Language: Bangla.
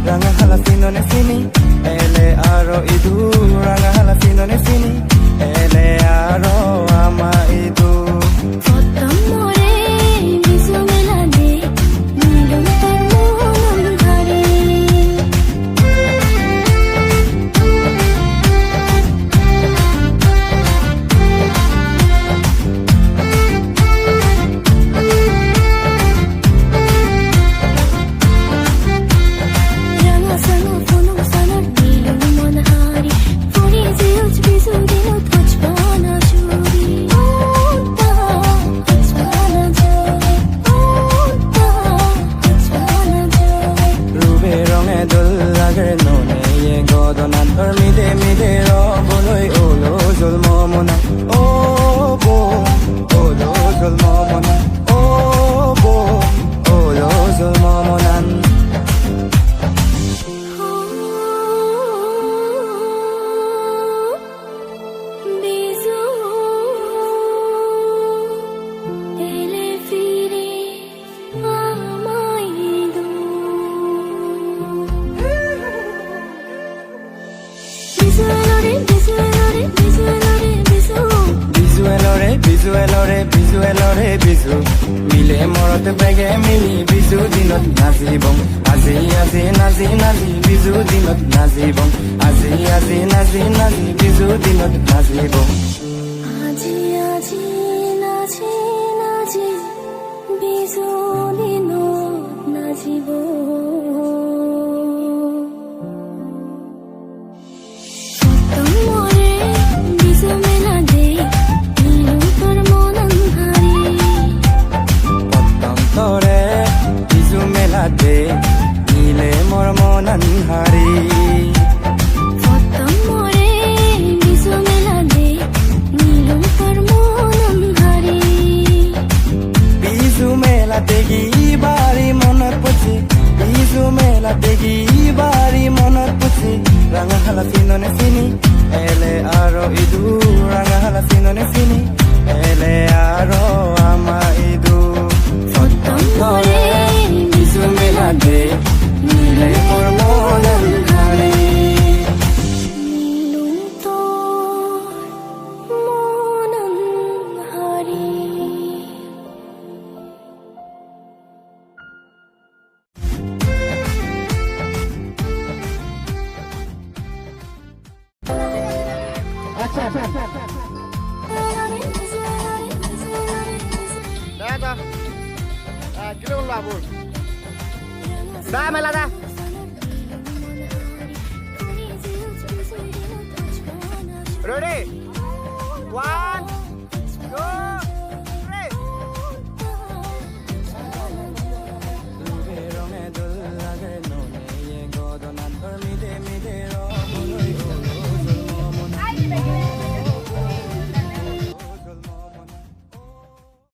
ranga hala sinone sini ele aro idu ranga hala sinone sini ele aro ama idu Biju মিলে মরত বেগে মিলি বিজু দিনত নাচিবং আজি আজি নাচি নাচি বিজু দিনত নাচিবং আজি আজি নাচি নাচি বিজু দিনত নাচিবং আজি আজি নাচি নাচি বিজু দিনত নাচিবং নীলে মোর মনন হারি বিজু মেলাতে বাড়ি মনত পড়ছে বিজু মেলাতে বাড়ি মনত পড়ছে রাঙা হালা চিননে চিনি এলে আরো ইদু রাঙা হালা চিননে চিনি এলে আরো আমা ইদু ধরে বিজু মেলাতে নীলে মোর মনন হারি Dah malah dah. Ready? 1